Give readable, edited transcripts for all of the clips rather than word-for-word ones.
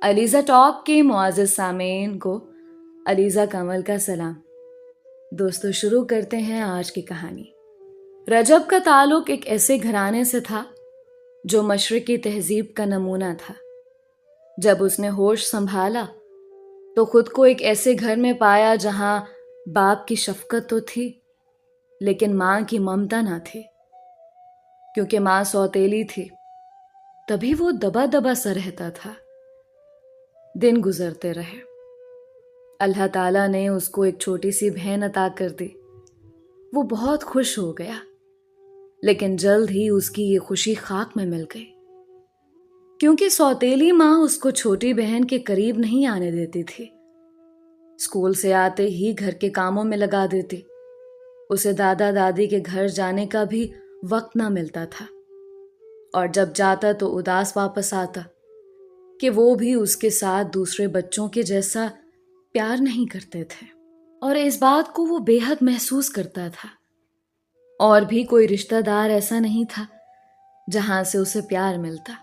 Alizeh talk کے معزز سامعین کو علیزہ کمل کا سلام۔ دوستو، شروع کرتے ہیں آج کی کہانی۔ رجب کا تعلق ایک ایسے گھرانے سے تھا جو مشرقی تہذیب کا نمونہ تھا۔ جب اس نے ہوش سنبھالا تو خود کو ایک ایسے گھر میں پایا جہاں باپ کی شفقت تو تھی لیکن ماں کی ممتا نہ تھی، کیونکہ ماں سوتیلی تھی، تبھی وہ دبا دبا سا رہتا تھا۔ دن گزرتے رہے، اللہ تعالیٰ نے اس کو ایک چھوٹی سی بہن عطا کر دی۔ وہ بہت خوش ہو گیا، لیکن جلد ہی اس کی یہ خوشی خاک میں مل گئی، کیونکہ سوتیلی ماں اس کو چھوٹی بہن کے قریب نہیں آنے دیتی تھی۔ اسکول سے آتے ہی گھر کے کاموں میں لگا دیتی، اسے دادا دادی کے گھر جانے کا بھی وقت نہ ملتا تھا، اور جب جاتا تو اداس واپس آتا کہ وہ بھی اس کے ساتھ دوسرے بچوں کے جیسا پیار نہیں کرتے تھے، اور اس بات کو وہ بے حد محسوس کرتا تھا۔ اور بھی کوئی رشتہ دار ایسا نہیں تھا جہاں سے اسے پیار ملتا۔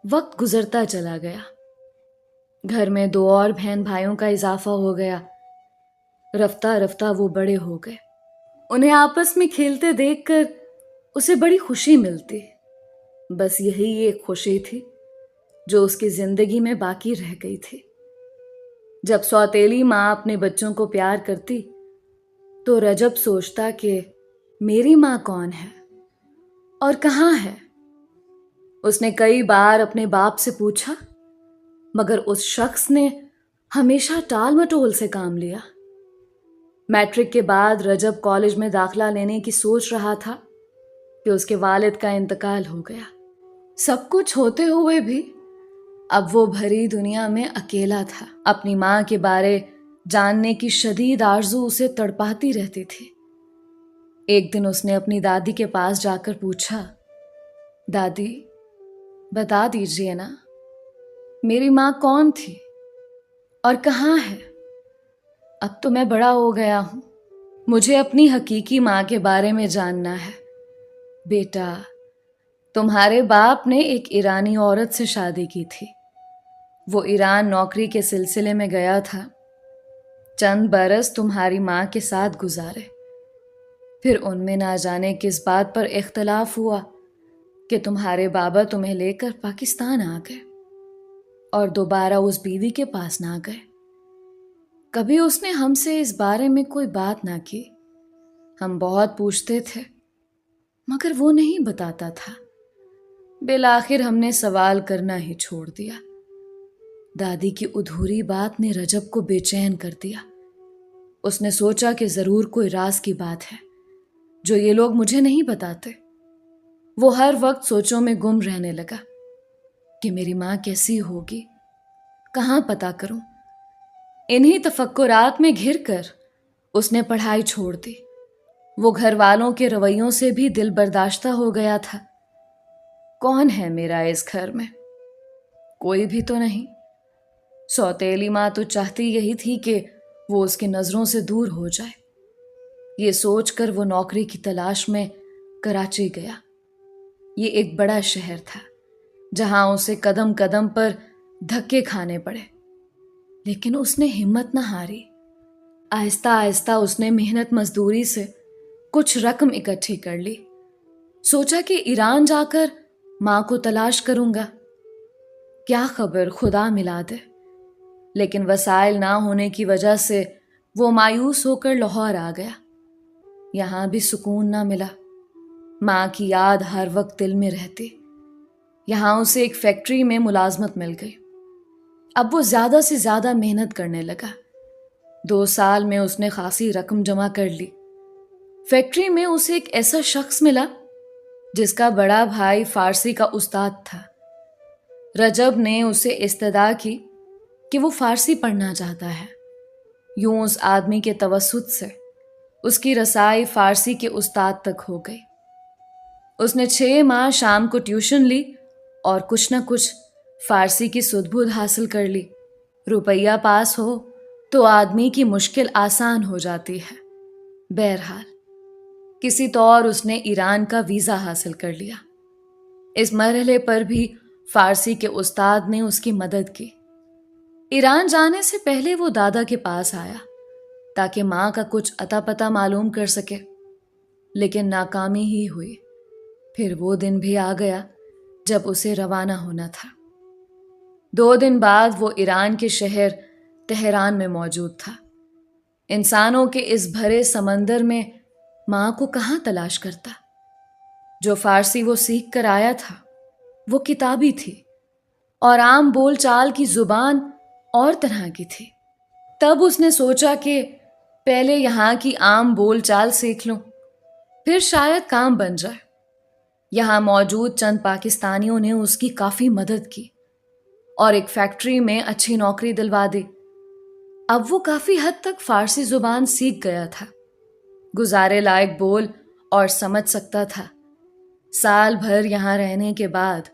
وقت گزرتا چلا گیا، گھر میں 2 اور بہن بھائیوں کا اضافہ ہو گیا۔ رفتہ رفتہ وہ بڑے ہو گئے، انہیں آپس میں کھیلتے دیکھ کر اسے بڑی خوشی ملتی۔ بس یہی ایک خوشی تھی جو اس کی زندگی میں باقی رہ گئی تھی۔ جب سوتیلی ماں اپنے بچوں کو پیار کرتی تو رجب سوچتا کہ میری ماں کون ہے اور کہاں ہے۔ اس نے کئی بار اپنے باپ سے پوچھا، مگر اس شخص نے ہمیشہ ٹال مٹول سے کام لیا۔ میٹرک کے بعد رجب کالج میں داخلہ لینے کی سوچ رہا تھا کہ اس کے والد کا انتقال ہو گیا۔ سب کچھ ہوتے ہوئے بھی اب وہ بھری دنیا میں اکیلا تھا۔ اپنی ماں کے بارے جاننے کی شدید آرزو اسے تڑپاتی رہتی تھی۔ ایک دن اس نے اپنی دادی کے پاس جا کر پوچھا، دادی بتا دیجیے نا، میری ماں کون تھی اور کہاں ہے؟ اب تو میں بڑا ہو گیا ہوں، مجھے اپنی حقیقی ماں کے بارے میں جاننا ہے۔ بیٹا، تمہارے باپ نے ایک ایرانی عورت سے شادی کی تھی، وہ ایران نوکری کے سلسلے میں گیا تھا، چند برس تمہاری ماں کے ساتھ گزارے، پھر ان میں نہ جانے کس بات پر اختلاف ہوا کہ تمہارے بابا تمہیں لے کر پاکستان آ گئے اور دوبارہ اس بیوی کے پاس نہ گئے۔ کبھی اس نے ہم سے اس بارے میں کوئی بات نہ کی، ہم بہت پوچھتے تھے مگر وہ نہیں بتاتا تھا۔ بالآخر ہم نے سوال کرنا ہی چھوڑ دیا۔ دادی کی ادھوری بات نے رجب کو بے چین کر دیا۔ اس نے سوچا کہ ضرور کوئی راز کی بات ہے جو یہ لوگ مجھے نہیں بتاتے۔ وہ ہر وقت سوچوں میں گم رہنے لگا کہ میری ماں کیسی ہوگی، کہاں پتہ کروں۔ انہی تفکرات میں گھر کر اس نے پڑھائی چھوڑ دی۔ وہ گھر والوں کے رویوں سے بھی دل برداشتہ ہو گیا تھا۔ کون ہے میرا اس گھر میں؟ کوئی بھی تو نہیں۔ سوتیلی ماں تو چاہتی یہی تھی کہ وہ اس کی نظروں سے دور ہو جائے۔ یہ سوچ کر وہ نوکری کی تلاش میں کراچی گیا۔ یہ ایک بڑا شہر تھا جہاں اسے قدم قدم پر دھکے کھانے پڑے، لیکن اس نے ہمت نہ ہاری۔ آہستہ آہستہ اس نے محنت مزدوری سے کچھ رقم اکٹھی کر لی۔ سوچا کہ ایران جا کر ماں کو تلاش کروں گا، کیا خبر خدا ملا دے۔ لیکن وسائل نہ ہونے کی وجہ سے وہ مایوس ہو کر لاہور آ گیا۔ یہاں بھی سکون نہ ملا، ماں کی یاد ہر وقت دل میں رہتی۔ یہاں اسے ایک فیکٹری میں ملازمت مل گئی۔ اب وہ زیادہ سے زیادہ محنت کرنے لگا۔ 2 سال میں اس نے خاصی رقم جمع کر لی۔ فیکٹری میں اسے ایک ایسا شخص ملا جس کا بڑا بھائی فارسی کا استاد تھا۔ رجب نے اسے استدعا کی کہ وہ فارسی پڑھنا چاہتا ہے۔ یوں اس آدمی کے توسط سے اس کی رسائی فارسی کے استاد تک ہو گئی۔ اس نے 6 ماہ شام کو ٹیوشن لی اور کچھ نہ کچھ فارسی کی سدھ بودھ حاصل کر لی۔ روپیہ پاس ہو تو آدمی کی مشکل آسان ہو جاتی ہے۔ بہرحال کسی طور اس نے ایران کا ویزا حاصل کر لیا۔ اس مرحلے پر بھی فارسی کے استاد نے اس کی مدد کی۔ ایران جانے سے پہلے وہ دادا کے پاس آیا تاکہ ماں کا کچھ اتا پتہ معلوم کر سکے، لیکن ناکامی ہی ہوئی۔ پھر وہ دن بھی آ گیا جب اسے روانہ ہونا تھا۔ 2 دن بعد وہ ایران کے شہر تہران میں موجود تھا۔ انسانوں کے اس بھرے سمندر میں ماں کو کہاں تلاش کرتا؟ جو فارسی وہ سیکھ کر آیا تھا وہ کتابی تھی، اور عام بول چال کی زبان اور طرح کی تھی۔ تب اس نے سوچا کہ پہلے یہاں کی عام بول چال سیکھ لوں، پھر شاید کام بن جائے۔ یہاں موجود چند پاکستانیوں نے اس کی کافی مدد کی اور ایک فیکٹری میں اچھی نوکری دلوا دی۔ اب وہ کافی حد تک فارسی زبان سیکھ گیا تھا، گزارے لائق بول اور سمجھ سکتا تھا۔ سال بھر یہاں رہنے کے بعد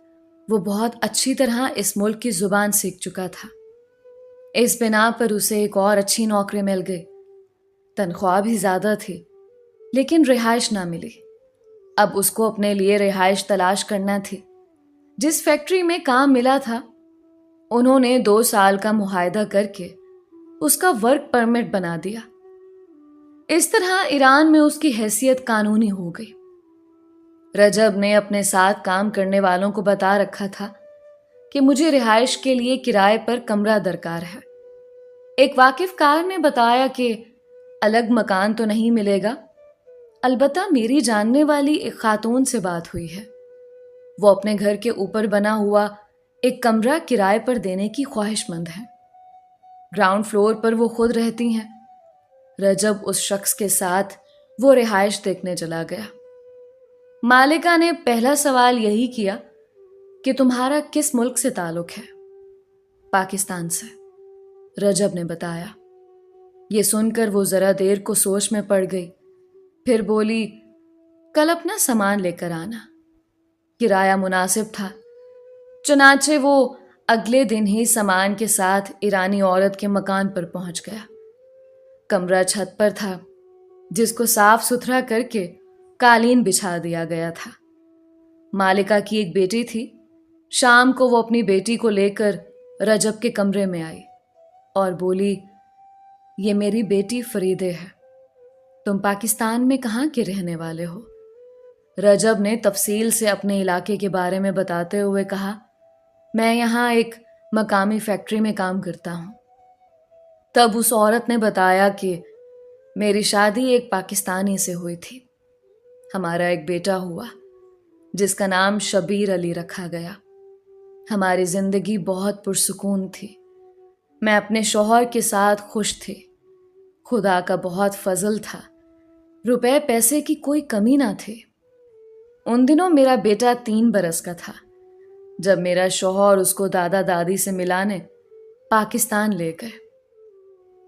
وہ بہت اچھی طرح اس ملک کی زبان سیکھ چکا تھا۔ اس بنا پر اسے ایک اور اچھی نوکری مل گئی۔ تنخواہ بھی زیادہ تھی، لیکن رہائش نہ ملی۔ اب اس کو اپنے لیے رہائش تلاش کرنا تھی۔ جس فیکٹری میں کام ملا تھا انہوں نے 2 سال کا معاہدہ کر کے اس کا ورک پرمٹ بنا دیا۔ اس طرح ایران میں اس کی حیثیت قانونی ہو گئی۔ رجب نے اپنے ساتھ کام کرنے والوں کو بتا رکھا تھا کہ مجھے رہائش کے لیے کرائے پر کمرہ درکار ہے۔ ایک واقف کار نے بتایا کہ الگ مکان تو نہیں ملے گا، البتہ میری جاننے والی ایک خاتون سے بات ہوئی ہے، وہ اپنے گھر کے اوپر بنا ہوا ایک کمرہ کرائے پر دینے کی خواہش مند ہے۔ گراؤنڈ فلور پر وہ خود رہتی ہیں۔ رجب اس شخص کے ساتھ وہ رہائش دیکھنے چلا گیا۔ مالکہ نے پہلا سوال یہی کیا کہ تمہارا کس ملک سے تعلق ہے؟ پاکستان سے، رجب نے بتایا۔ یہ سن کر وہ ذرا دیر کو سوچ میں پڑ گئی، پھر بولی، کل اپنا سامان لے کر آنا۔ کرایہ مناسب تھا، چنانچہ وہ اگلے دن ہی سامان کے ساتھ ایرانی عورت کے مکان پر پہنچ گیا۔ کمرہ چھت پر تھا، جس کو صاف ستھرا کر کے قالین بچھا دیا گیا تھا۔ مالکہ کی ایک بیٹی تھی۔ شام کو وہ اپنی بیٹی کو لے کر رجب کے کمرے میں آئی اور بولی، یہ میری بیٹی فریدے ہے، تم پاکستان میں کہاں کے رہنے والے ہو؟ رجب نے تفصیل سے اپنے علاقے کے بارے میں بتاتے ہوئے کہا، میں یہاں ایک مقامی فیکٹری میں کام کرتا ہوں۔ تب اس عورت نے بتایا کہ میری شادی ایک پاکستانی سے ہوئی تھی، ہمارا ایک بیٹا ہوا جس کا نام شبیر علی رکھا گیا۔ ہماری زندگی بہت پرسکون تھی، میں اپنے شوہر کے ساتھ خوش تھی، خدا کا بہت فضل تھا، روپے پیسے کی کوئی کمی نہ تھی۔ ان دنوں میرا بیٹا 3 برس کا تھا جب میرا شوہر اس کو دادا دادی سے ملانے پاکستان لے گئے،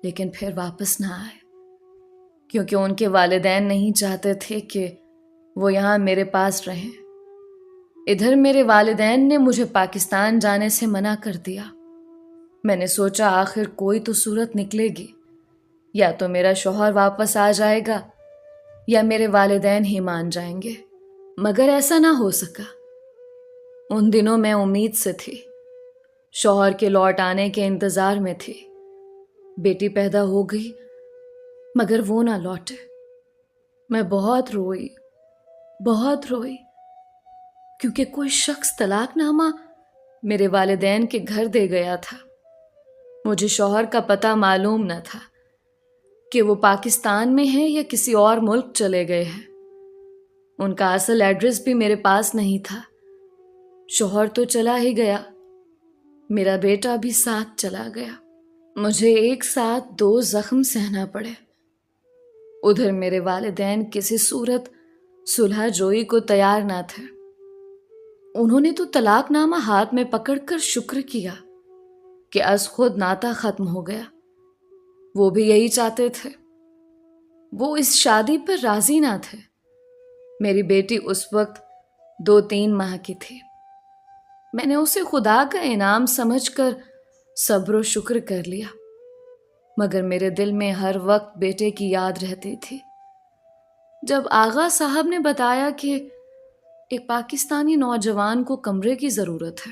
لیکن پھر واپس نہ آئے کیونکہ ان کے والدین نہیں چاہتے تھے کہ وہ یہاں میرے پاس رہیں۔ ادھر میرے والدین نے مجھے پاکستان جانے سے منع کر دیا۔ میں نے سوچا آخر کوئی تو صورت نکلے گی، یا تو میرا شوہر واپس آ جائے گا یا میرے والدین ہی مان جائیں گے، مگر ایسا نہ ہو سکا۔ ان دنوں میں امید سے تھی، شوہر کے لوٹ آنے کے انتظار میں تھی۔ بیٹی پیدا ہو گئی مگر وہ نہ لوٹے۔ میں بہت روئی کیونکہ کوئی شخص طلاق نامہ میرے والدین کے گھر دے گیا تھا۔ مجھے شوہر کا پتہ معلوم نہ تھا کہ وہ پاکستان میں ہیں یا کسی اور ملک چلے گئے ہیں۔ ان کا اصل ایڈریس بھی میرے پاس نہیں تھا۔ شوہر تو چلا ہی گیا، میرا بیٹا بھی ساتھ چلا گیا۔ مجھے ایک ساتھ 2 زخم سہنا پڑے۔ ادھر میرے والدین کسی صورت صلح جوئی کو تیار نہ تھے۔ انہوں نے تو طلاق نامہ ہاتھ میں پکڑ کر شکر کیا کہ از خود ناطہ ختم ہو گیا۔ وہ بھی یہی چاہتے تھے۔ وہ اس شادی پر راضی نہ تھے۔ میری بیٹی اس وقت 2-3 ماہ کی تھی۔ میں نے اسے خدا کا انعام سمجھ کر صبر و شکر کر لیا، مگر میرے دل میں ہر وقت بیٹے کی یاد رہتی تھی۔ جب آغا صاحب نے بتایا کہ ایک پاکستانی نوجوان کو کمرے کی ضرورت ہے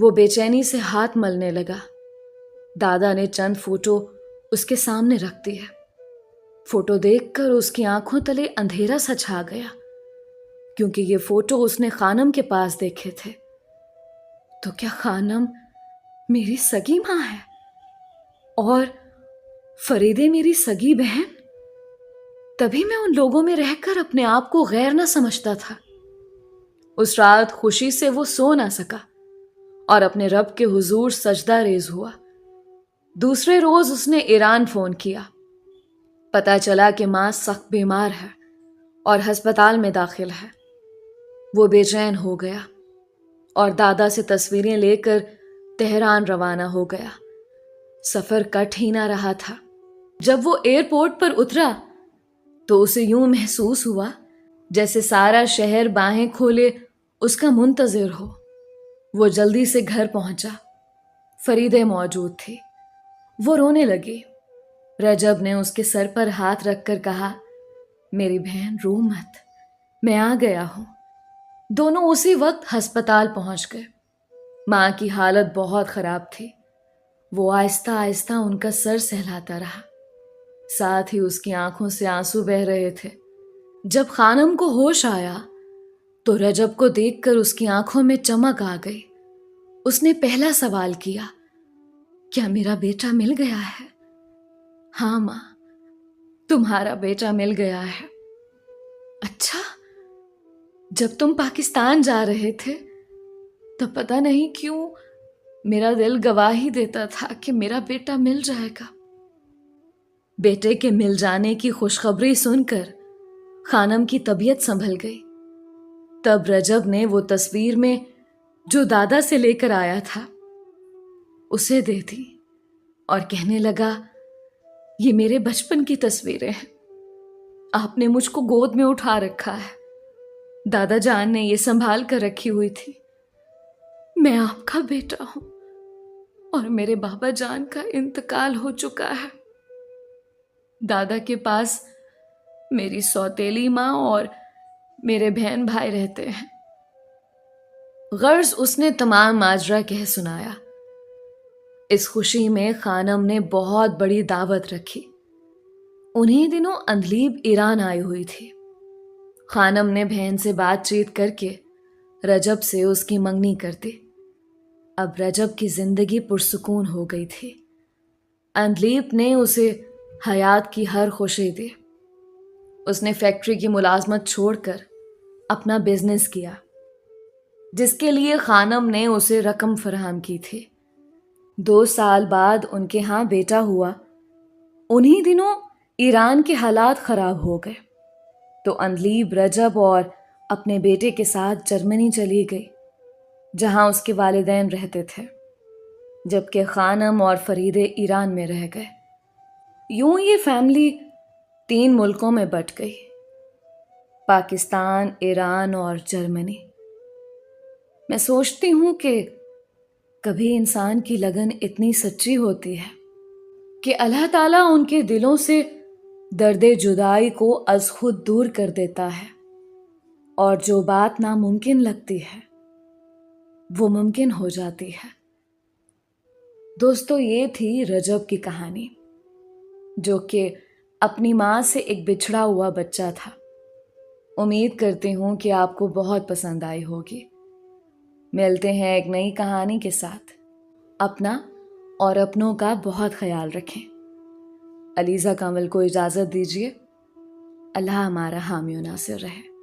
وہ بے چینی سے ہاتھ ملنے لگا۔ دادا نے چند فوٹو اس کے سامنے رکھ دیا۔ فوٹو دیکھ کر اس کی آنکھوں تلے اندھیرا سا چھا گیا، کیونکہ یہ فوٹو اس نے خانم کے پاس دیکھے تھے۔ تو کیا خانم میری سگی ماں ہے اور فریدے میری سگی بہن؟ تبھی میں ان لوگوں میں رہ کر اپنے آپ کو غیر نہ سمجھتا تھا۔ اس رات خوشی سے وہ سو نہ سکا اور اپنے رب کے حضور سجدہ ریز ہوا۔ دوسرے روز اس نے ایران فون کیا۔ پتہ چلا کہ ماں سخت بیمار ہے اور ہسپتال میں داخل ہے۔ وہ بے چین ہو گیا اور دادا سے تصویریں لے کر تہران روانہ ہو گیا۔ سفر کٹ ہی نہ رہا تھا۔ جب وہ ایئرپورٹ پر اترا تو اسے یوں محسوس ہوا جیسے سارا شہر باہیں کھولے اس کا منتظر ہو۔ وہ جلدی سے گھر پہنچا۔ فریدے موجود تھی۔ وہ رونے لگی۔ رجب نے اس کے سر پر ہاتھ رکھ کر کہا، میری بہن رو مت، میں آ گیا ہوں۔ دونوں اسی وقت ہسپتال پہنچ گئے۔ ماں کی حالت بہت خراب تھی۔ وہ آہستہ آہستہ ان کا سر سہلاتا رہا، ساتھ ہی اس کی آنکھوں سے آنسو بہہ رہے تھے۔ جب خانم کو ہوش آیا تو رجب کو دیکھ کر اس کی آنکھوں میں چمک آ گئی۔ اس نے پہلا سوال کیا، کیا میرا بیٹا مل گیا ہے؟ ہاں ماں، تمہارا بیٹا مل گیا ہے۔ اچھا، جب تم پاکستان جا رہے تھے تب پتہ نہیں کیوں میرا دل گواہی دیتا تھا کہ میرا بیٹا مل جائے گا۔ بیٹے کے مل جانے کی خوشخبری سن کر خانم کی طبیعت سنبھل گئی۔ تب رجب نے وہ تصویر میں جو دادا سے لے کر آیا تھا اسے دے دی اور کہنے لگا، یہ میرے بچپن کی تصویریں ہیں، آپ نے مجھ کو گود میں اٹھا رکھا ہے، دادا جان نے یہ سنبھال کر رکھی ہوئی تھی۔ میں آپ کا بیٹا ہوں اور میرے بابا جان کا انتقال ہو چکا ہے۔ دادا کے پاس میری سوتیلی ماں اور میرے بہن بھائی رہتے ہیں۔ غرض اس نے تمام ماجرا کہہ سنایا۔ اس خوشی میں خانم نے بہت بڑی دعوت رکھی۔ انہی دنوں اندلیب ایران آئی ہوئی تھی۔ خانم نے بہن سے بات چیت کر کے رجب سے اس کی منگنی کر دی۔ اب رجب کی زندگی پرسکون ہو گئی تھی۔ اندلیب نے اسے حیات کی ہر خوشی دی۔ اس نے فیکٹری کی ملازمت چھوڑ کر اپنا بزنس کیا، جس کے لیے خانم نے اسے رقم فراہم کی تھی۔ 2 سال بعد ان کے ہاں بیٹا ہوا۔ انہی دنوں ایران کے حالات خراب ہو گئے تو اندلیب رجب اور اپنے بیٹے کے ساتھ جرمنی چلی گئی، جہاں اس کے والدین رہتے تھے، جبکہ خانم اور فریدے ایران میں رہ گئے۔ یوں یہ فیملی 3 ملکوں میں بٹ گئی، پاکستان، ایران اور جرمنی۔ میں سوچتی ہوں کہ کبھی انسان کی لگن اتنی سچی ہوتی ہے کہ اللہ تعالیٰ ان کے دلوں سے درد جدائی کو از خود دور کر دیتا ہے، اور جو بات ناممکن لگتی ہے وہ ممکن ہو جاتی ہے۔ دوستو، یہ تھی رجب کی کہانی، جو کہ اپنی ماں سے ایک بچھڑا ہوا بچہ تھا۔ امید کرتی ہوں کہ آپ کو بہت پسند آئی ہوگی۔ ملتے ہیں ایک نئی کہانی کے ساتھ۔ اپنا اور اپنوں کا بہت خیال رکھیں۔ علیزہ کمل کو اجازت دیجیے۔ اللہ ہمارا حامی و ناصر رہے۔